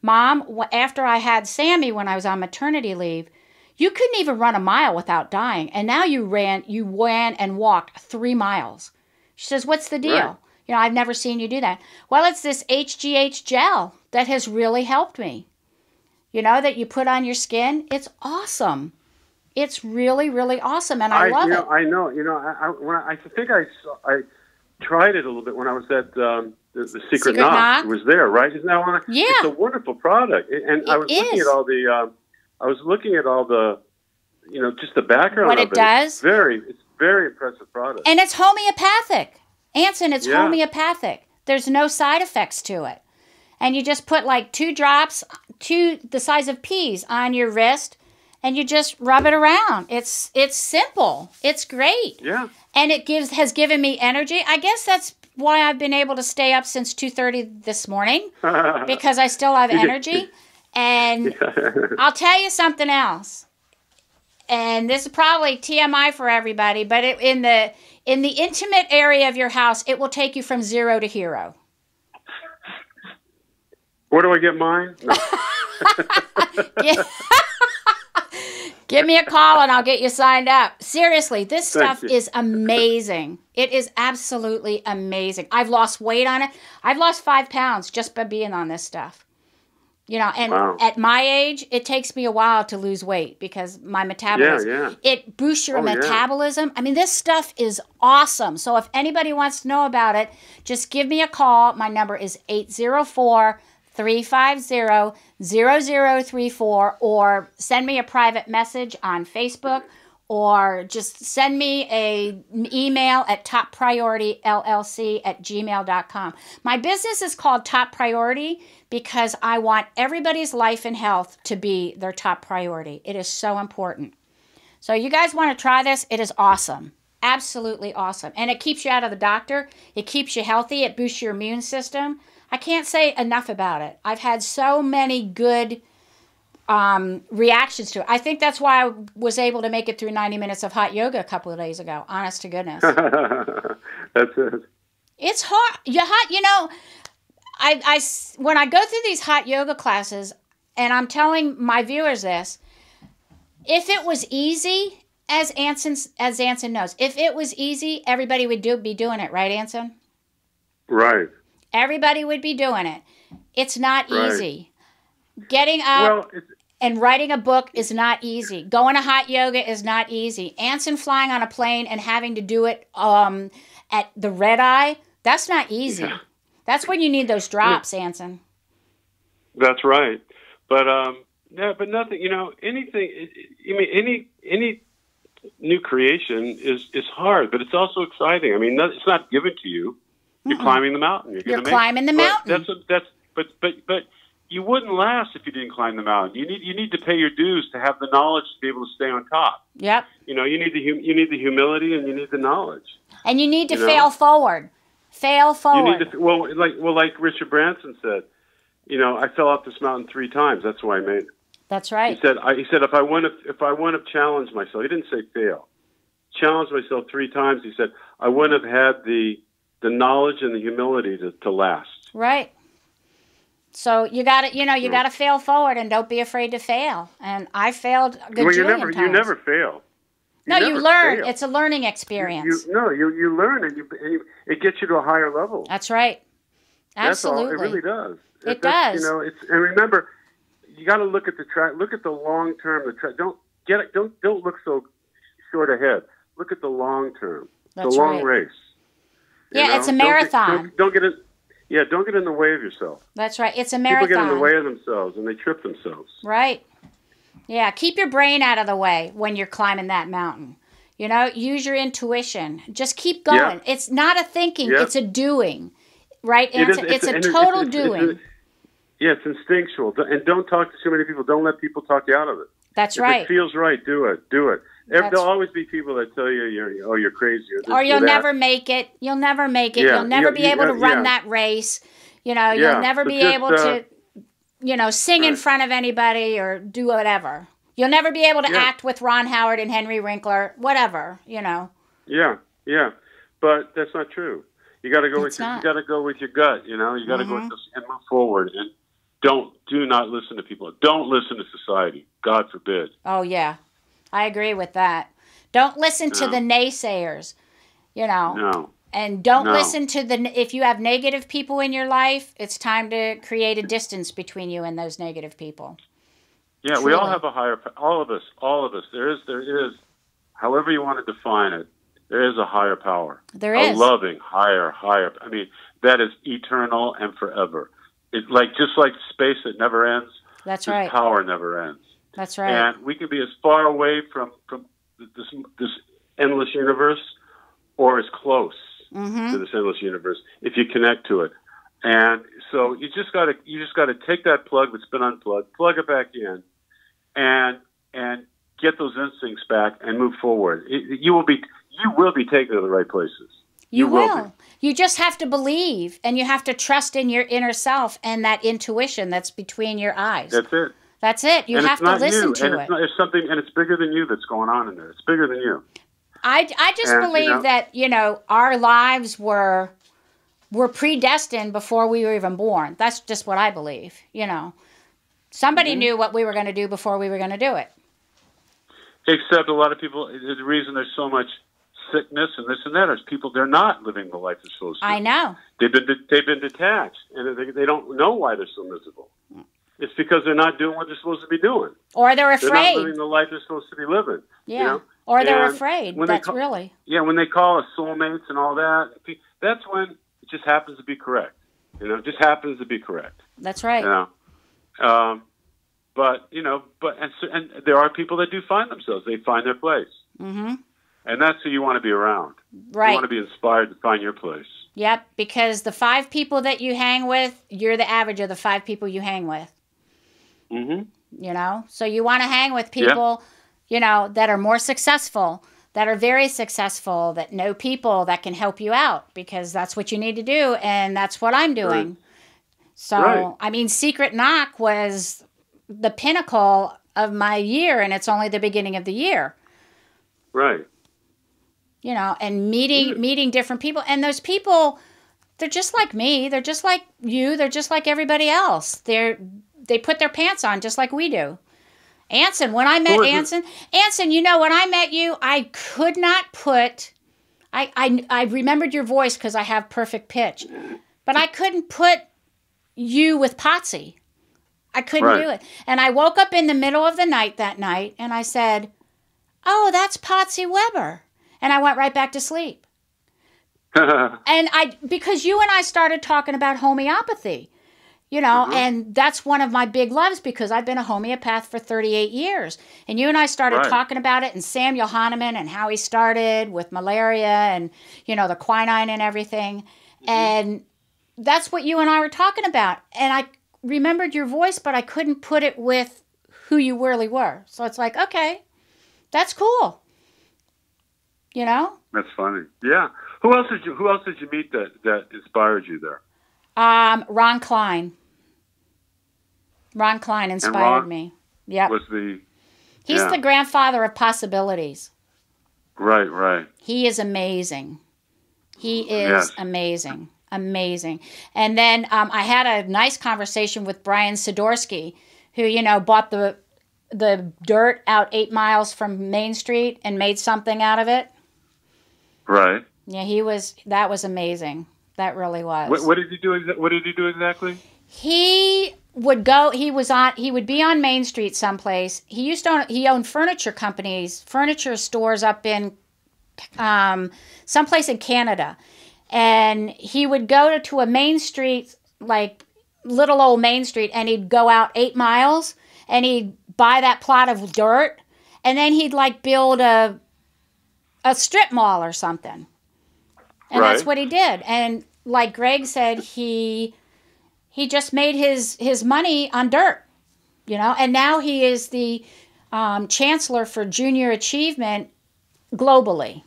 Mom, after I had Sammy when I was on maternity leave, you couldn't even run a mile without dying. And now you ran and walked 3 miles. She says, what's the deal? Right. I've never seen you do that. Well, it's this HGH gel that has really helped me. That you put on your skin. It's awesome. It's really, really awesome, and I love it. I know. I think I tried it a little bit when I was at the Secret Knock. It was there, right? Isn't that one? Yeah. It's a wonderful product, and I was looking at all the. I was looking at all the, just the background what of it does. It's very impressive product, and it's homeopathic. Anson, it's homeopathic. There's no side effects to it. And you just put like 2 drops, the size of peas, on your wrist, and you just rub it around. It's simple. It's great. Yeah. And it has given me energy. I guess that's why I've been able to stay up since 2:30 this morning, because I still have energy. And I'll tell you something else. And this is probably TMI for everybody, but in the intimate area of your house, it will take you from 0 to hero. Where do I get mine? No. Give me a call and I'll get you signed up. Seriously, this stuff is amazing. It is absolutely amazing. I've lost weight on it. I've lost 5 pounds just by being on this stuff. You know, and at my age, it takes me a while to lose weight because my metabolism, it boosts your metabolism. I mean, this stuff is awesome. So if anybody wants to know about it, just give me a call. My number is 804-350-0034, or send me a private message on Facebook, or just send me an email at toppriorityllc@gmail.com. My business is called Top Priority because I want everybody's life and health to be their top priority. It is so important. So you guys want to try this? It is awesome. Absolutely awesome. And it keeps you out of the doctor. It keeps you healthy. It boosts your immune system. I can't say enough about it. I've had so many good reactions to it. I think that's why I was able to make it through 90 minutes of hot yoga a couple of days ago. Honest to goodness. That's it. It's hard. You know, when I go through these hot yoga classes, and I'm telling my viewers this, if it was easy, as Anson knows, if it was easy, everybody would be doing it, right, Anson? Right. Everybody would be doing it. It's not easy. Getting up and writing a book is not easy. Going to hot yoga is not easy. Anson flying on a plane and having to do it at the red eye, that's not easy. Yeah. That's when you need those drops, Anson. That's right. But but nothing, you know, anything, I mean, any new creation is hard, but it's also exciting. I mean, it's not given to you. You're climbing the mountain. You're climbing the mountain. But you wouldn't last if you didn't climb the mountain. You need to pay your dues to have the knowledge to be able to stay on top. Yep. You know, you need the humility and you need the knowledge. And you need to fail forward. Fail forward. You need to like Richard Branson said. You know, I fell off this mountain 3 times. That's why I made it. That's right. He said if I want to challenge myself, he didn't say fail. Challenge myself 3 times. He said I wouldn't have had the knowledge and the humility to last. Right. So you got to, you got to fail forward and don't be afraid to fail. And I failed a good times. You never fail. You learn. Fail. It's a learning experience. You learn and it gets you to a higher level. That's right. Absolutely. That's all. It really does. It does. You know, and remember, you got to look at the track. Look at the long term. The track. Don't look so short ahead. Look at the long term. That's the long race. Yeah, it's a marathon. Don't get in the way of yourself. That's right. It's a marathon. People get in the way of themselves and they trip themselves. Right. Yeah, keep your brain out of the way when you're climbing that mountain. You know, use your intuition. Just keep going. Yeah. It's not a thinking, it's a doing. Right? It's a total doing. It's instinctual. And don't talk to too many people. Don't let people talk you out of it. That's right. If it feels right, do it. Do it. There'll always be people that tell you you're crazy. Or you'll never make it. You'll never make it. Yeah, you'll never be able to run that race. You know, you'll never be able to, sing in front of anybody or do whatever. You'll never be able to act with Ron Howard and Henry Winkler, whatever, Yeah, but that's not true. You got to go with your gut. You got to go with this and move forward. And do not listen to people. Don't listen to society. God forbid. Oh yeah. I agree with that. Don't listen to the naysayers, No. And don't listen to if you have negative people in your life, it's time to create a distance between you and those negative people. Yeah, truly. We all have a higher, all of us. There is, however you want to define it, there is a higher power. There is. A loving, higher. I mean, that is eternal and forever. It's just like space that never ends. That's right. Power never ends. That's right. And we can be as far away from this endless universe or as close to this endless universe if you connect to it. And so you just got to take that plug that's been unplugged, plug it back in, and get those instincts back and move forward. You will be taken to the right places. You will. You just have to believe, and you have to trust in your inner self and that intuition that's between your eyes. That's it. That's it. You have to listen to it. It's something, and it's bigger than you that's going on in there. It's bigger than you. I just believe that our lives were predestined before we were even born. That's just what I believe. Somebody knew what we were going to do before we were going to do it. Except a lot of people, the reason there's so much sickness and this and that is people, they're not living the life they're supposed to. I know. They've been detached, and they don't know why they're so miserable. It's because they're not doing what they're supposed to be doing. Or they're afraid. They're not living the life they're supposed to be living. Yeah. You know? Or they're afraid. That's really. Yeah, when they call us soulmates and all that, that's when it just happens to be correct. You know, it just happens to be correct. That's right. You know? But, you know, and there are people that do find themselves. They find their place. Mm-hmm. And that's who you want to be around. Right. You want to be inspired to find your place. Yep, because the 5 people that you hang with, you're the average of the 5 people you hang with. Mm-hmm. You know? So you want to hang with people, you know, that are more successful, that are very successful, that know people that can help you out, because that's what you need to do, and that's what I'm doing. Right. So, I mean, Secret Knock was the pinnacle of my year, and it's only the beginning of the year. Right. You know, and meeting different people. And those people, they're just like me. They're just like you. They're just like everybody else. They put their pants on just like we do. Anson, when I met Anson, you know, when I met you, I could not put, I remembered your voice because I have perfect pitch, but I couldn't put you with Potsy. I couldn't do it. And I woke up in the middle of the night that night, and I said, oh, that's Potsy Weber. And I went right back to sleep. And because you and I started talking about homeopathy, you know, and that's one of my big loves, because I've been a homeopath for 38 years. And you and I started talking about it, and Samuel Hahnemann and how he started with malaria and, you know, the quinine and everything. And that's what you and I were talking about. And I remembered your voice, but I couldn't put it with who you really were. So it's like, okay, that's cool. You know? That's funny. Yeah. Who else did you meet that inspired you there? Ron Klein. Ron Klein inspired me. Yeah. He's the grandfather of possibilities. Right, right. He is amazing. He is amazing. Amazing. And then I had a nice conversation with Brian Sidorsky, who, you know, bought the dirt out 8 miles from Main Street and made something out of it. Right. Yeah, that was amazing. That really was. What did he do? What did he do exactly? He would be on Main Street someplace. He owned furniture companies, furniture stores up in someplace in Canada. And he would go to a Main Street, like little old Main Street, and he'd go out 8 miles, and he'd buy that plot of dirt, and then he'd like build a strip mall or something. And that's what he did. And like Greg said, he just made his money on dirt, you know, and now he is the chancellor for junior achievement globally.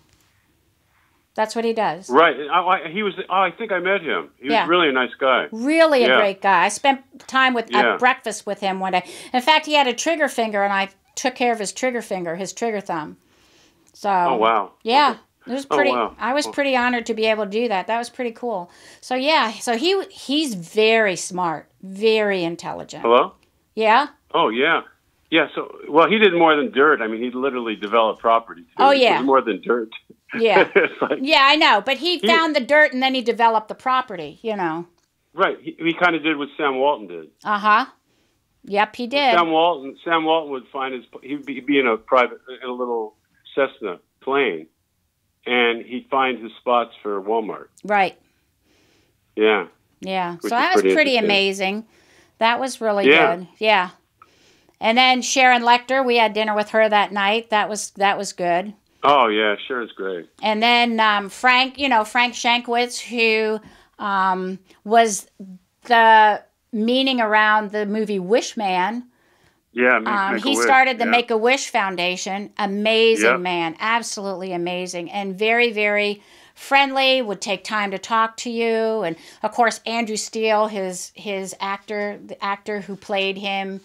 That's what he does. Right. I think I met him. He was really a nice guy. Really a great guy. I spent time at breakfast with him one day. In fact, he had a trigger finger, and I took care of his trigger finger, his trigger thumb. So. Oh, wow. Yeah. Okay. It was pretty. Oh, wow. I was pretty honored to be able to do that. That was pretty cool. So yeah. So he's very smart, very intelligent. Hello? Yeah. Oh yeah. Yeah. So he did more than dirt. I mean, he literally developed property too. Oh yeah. It was more than dirt. Yeah. Yeah, I know. But he found the dirt, and then he developed the property. You know. Right. He kind of did what Sam Walton did. Yep, he did. Sam Walton would find he'd be in a little Cessna plane, and he'd find his spots for Walmart. Right. Yeah. Yeah. So that was pretty amazing. That was really good. Yeah. And then Sharon Lecter, we had dinner with her that night. That was good. Oh yeah, Sharon's great. And then Frank Shankwitz, who was the meaning around the movie Wishman. Yeah, he started the Make-A-Wish Foundation. Amazing man, absolutely amazing, and very, very friendly. Would take time to talk to you, and of course Andrew Steele, his actor, the actor who played him.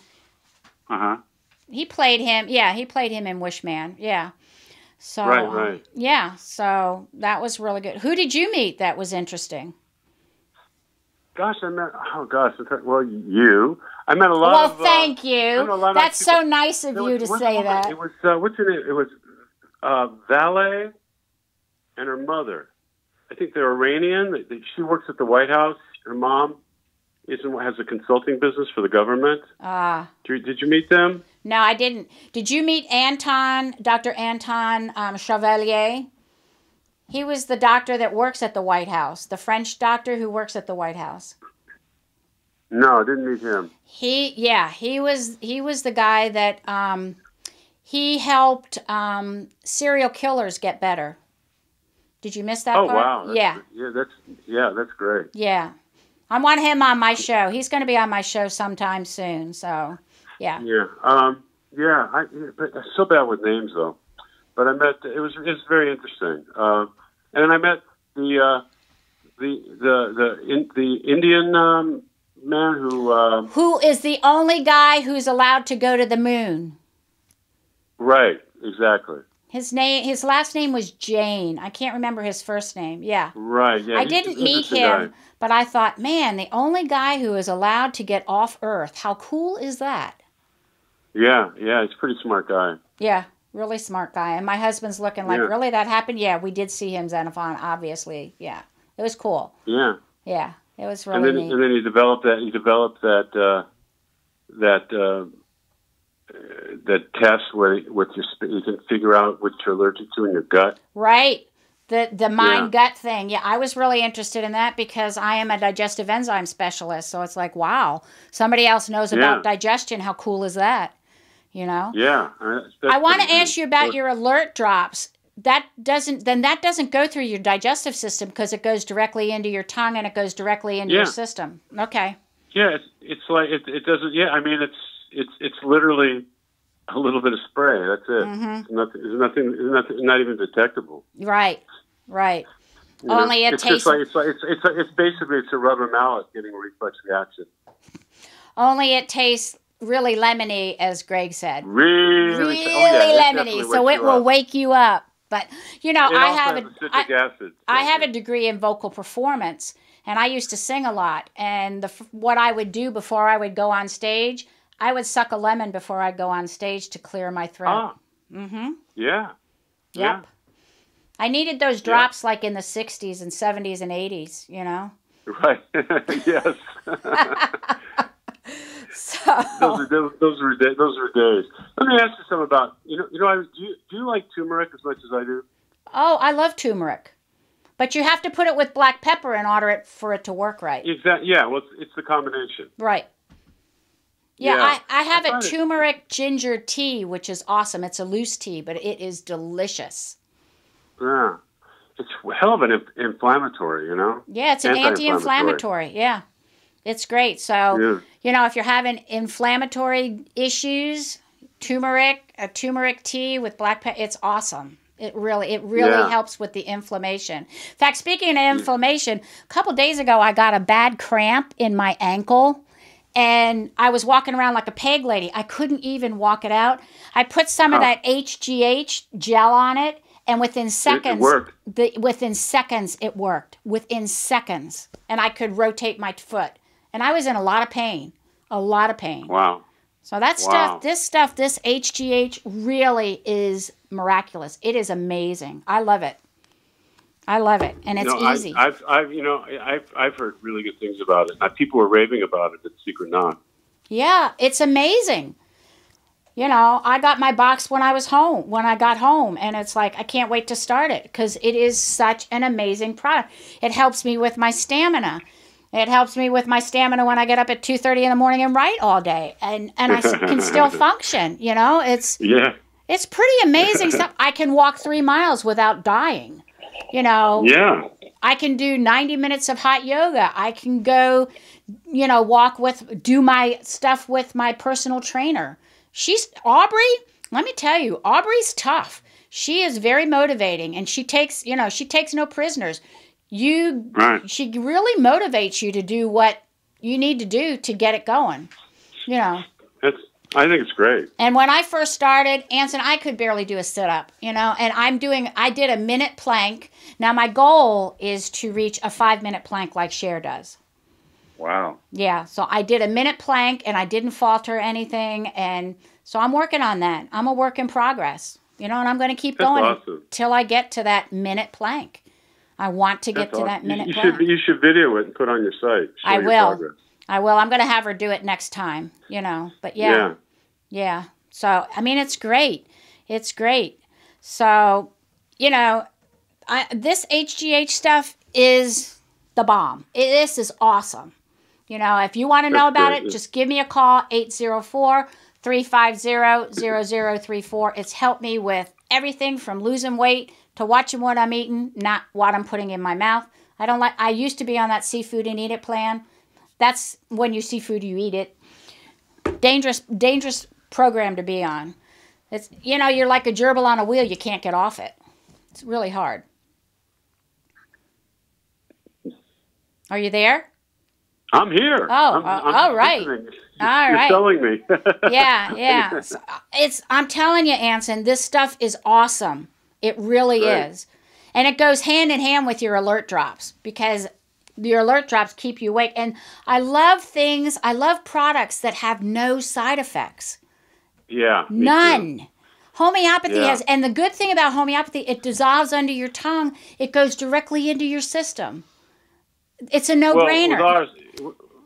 He played him. Yeah, he played him in Wishman. Yeah. So right. Yeah, so that was really good. Who did you meet that was interesting? gosh, I met. Oh gosh, well, you. I met a lot. Well, of, thank you. That's so nice of you to say that. It was what's her name? It was Valet and her mother. I think they're Iranian. She works at the White House. Her mom has a consulting business for the government. Did you meet them? No, I didn't. Did you meet Dr. Anton Chevalier? He was the doctor that works at the White House, the French doctor who works at the White House. No, I didn't meet him. He was the guy that he helped serial killers get better. Did you miss that part? Oh, wow. That's great. Yeah. I want him on my show. He's going to be on my show sometime soon, so yeah. Yeah. But I'm so bad with names though. But I met. It was very interesting. And then I met the Indian man who is the only guy who's allowed to go to the moon. Right. Exactly. His last name was Jane. I can't remember his first name. Yeah. Right. Yeah. I didn't meet him, but I thought, man, the only guy who is allowed to get off Earth. How cool is that? Yeah. Yeah. He's a pretty smart guy. Yeah. Really smart guy. And my husband's looking like, really, that happened? Yeah, we did see him, Xenophon, obviously. Yeah. It was cool. Yeah. Yeah. It was really neat. And then he developed that test where you can figure out what you're allergic to in your gut. Right. The mind-gut thing. Yeah, I was really interested in that because I am a digestive enzyme specialist. So it's like, wow, somebody else knows about digestion. How cool is that? You know? Yeah. I want to ask you about your alert drops. That doesn't go through your digestive system because it goes directly into your tongue and it goes directly into your system. Okay. Yeah, it's like it doesn't. Yeah, I mean it's literally a little bit of spray. That's it. Mm-hmm. It's not even detectable. Right. Only it tastes. It's basically a rubber mallet getting a reflex reaction. Only it tastes really lemony, as Greg said. Really lemony. So it will wake you up. But I have a degree in vocal performance, and I used to sing a lot. And what I would do before I would go on stage, I would suck a lemon before I'd go on stage to clear my throat. Mm-hmm. Yeah. Yep. Yeah. I needed those drops like in the 60s and 70s and 80s, Right. Yes. So those were days. Let me ask you something about do you like turmeric as much as I do? Oh, I love turmeric, but you have to put it with black pepper in order for it to work right. Exactly. Yeah. Well, it's the combination. Right. Yeah. I have a turmeric ginger tea, which is awesome. It's a loose tea, but it is delicious. Yeah. It's hell of an inflammatory, Yeah, it's an anti-inflammatory. Yeah. It's great. So, if you're having inflammatory issues, a turmeric tea with black pepper, it's awesome. It really helps with the inflammation. In fact, speaking of inflammation, a couple days ago, I got a bad cramp in my ankle, and I was walking around like a peg lady. I couldn't even walk it out. I put some of that HGH gel on it, and within seconds, it worked. Within seconds, and I could rotate my foot. And I was in a lot of pain. Wow. So this HGH really is miraculous. It is amazing. I love it. And it's easy. I've heard really good things about it. People were raving about it at Secret Knock. Yeah, it's amazing. I got my box when I got home, and it's like, I can't wait to start it because it is such an amazing product. It helps me with my stamina. It helps me with my stamina when I get up at 2:30 in the morning and write all day, and I can still function. It's pretty amazing stuff. I can walk 3 miles without dying. Yeah. I can do 90 minutes of hot yoga. I can go, do my stuff with my personal trainer. Aubrey. Let me tell you, Aubrey's tough. She is very motivating, and she takes no prisoners. She really motivates you to do what you need to do to get it going. I think it's great. And when I first started, Anson, I could barely do a sit-up, and I did a minute plank. Now my goal is to reach a 5-minute plank like Cher does. Wow. Yeah, so I did a minute plank, and I didn't falter anything, and so I'm working on that. I'm a work in progress, and I'm going to keep going until I get to that minute plank. I want to get to that minute plank. You should video it and put it on your site. I will. I will. I'm going to have her do it next time, But yeah. So, I mean, it's great. It's great. So, this HGH stuff is the bomb. This is awesome. If you want to know about it, just give me a call, 804-350-0034. It's helped me with everything from losing weight to watching what I'm eating, not what I'm putting in my mouth. I used to be on that seafood and eat it plan. That's when you see food, you eat it. Dangerous program to be on. It's, you're like a gerbil on a wheel. You can't get off it. It's really hard. Are you there? I'm here. Oh, all right. You're selling me. Yeah. So I'm telling you, Anson, this stuff is awesome. It really is. And it goes hand in hand with your alert drops, because your alert drops keep you awake. And I love products that have no side effects. Yeah. None. Homeopathy has, and the good thing about homeopathy, it dissolves under your tongue. It goes directly into your system. It's a no-brainer.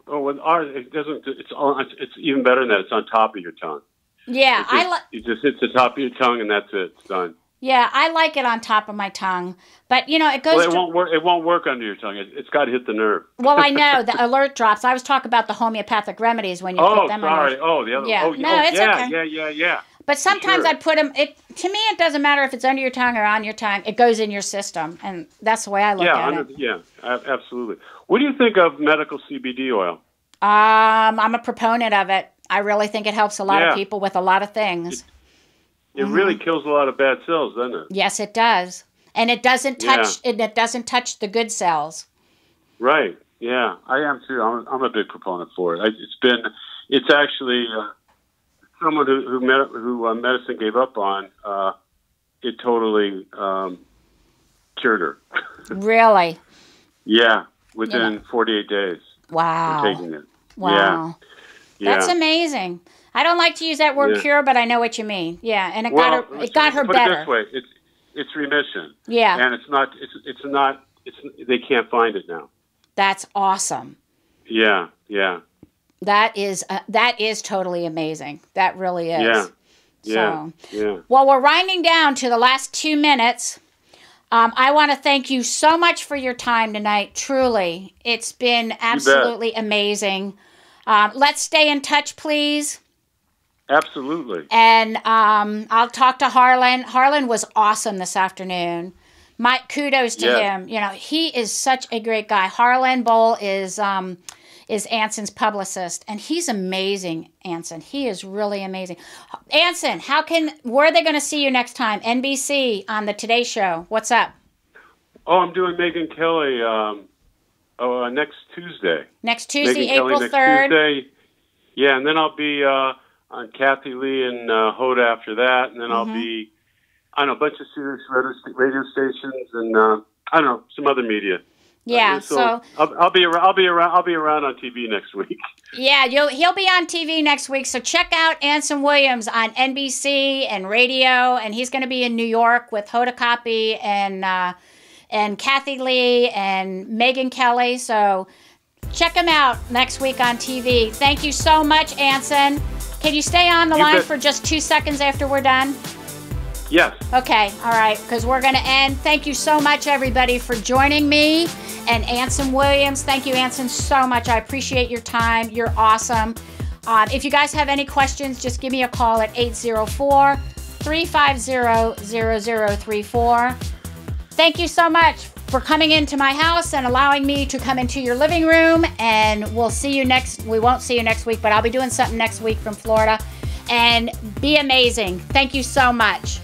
With ours, it doesn't. It's even better than that. It's on top of your tongue. Yeah, it just hits the top of your tongue, and that's it. It's done. Yeah, I like it on top of my tongue, but it goes. Well, it won't work. It won't work under your tongue. It's got to hit the nerve. Well, I know the alert drops. I was talking about the homeopathic remedies when you put them. Oh, sorry. The other. Yeah. Okay. Yeah. But sometimes I put them. To me, it doesn't matter if it's under your tongue or on your tongue. It goes in your system, and that's the way I look at it. Yeah, absolutely. What do you think of medical CBD oil? I'm a proponent of it. I really think it helps a lot of people with a lot of things. It really kills a lot of bad cells, doesn't it? Yes, it does, and it doesn't touch. It doesn't touch the good cells. Right. Yeah, I am too. I'm a big proponent for it. It's actually. Someone who medicine gave up on, it totally cured her. Really? Yeah, within 48 days. Wow. Of taking it. Wow. Yeah. That's amazing. I don't like to use that word cure, but I know what you mean. Yeah, and it got her better. Put it this way, it's remission. Yeah. And it's not. They can't find it now. That's awesome. Yeah. That is totally amazing. That really is. Yeah. Well, we're winding down to the last 2 minutes. I want to thank you so much for your time tonight. Truly, it's been absolutely amazing. Let's stay in touch, please. Absolutely. And I'll talk to Harlan. Harlan was awesome this afternoon. My kudos to him. He is such a great guy. Harlan Bowl is Anson's publicist, and he's amazing, Anson. He is really amazing. Anson, where are they going to see you next time? NBC on the Today Show. What's up? Oh, I'm doing Megyn Kelly next Tuesday. Next Tuesday, April 3rd. Tuesday. Yeah, and then I'll be on Kathy Lee and Hoda after that, and then I'll be on a bunch of serious radio stations and some other media. Yeah, so I'll be around on TV next week. Yeah, he'll be on TV next week. So check out Anson Williams on NBC and radio, and he's going to be in New York with Hoda Kotb and Kathy Lee and Megyn Kelly. So check him out next week on TV. Thank you so much, Anson. Can you stay on the line for just 2 seconds after we're done? Yes. Okay, all right, because we're going to end. Thank you so much, everybody, for joining me. And Anson Williams, thank you, Anson, so much. I appreciate your time. You're awesome. If you guys have any questions, just give me a call at 804-350-0034. Thank you so much for coming into my house and allowing me to come into your living room. And we won't see you next week, but I'll be doing something next week from Florida. And be amazing. Thank you so much.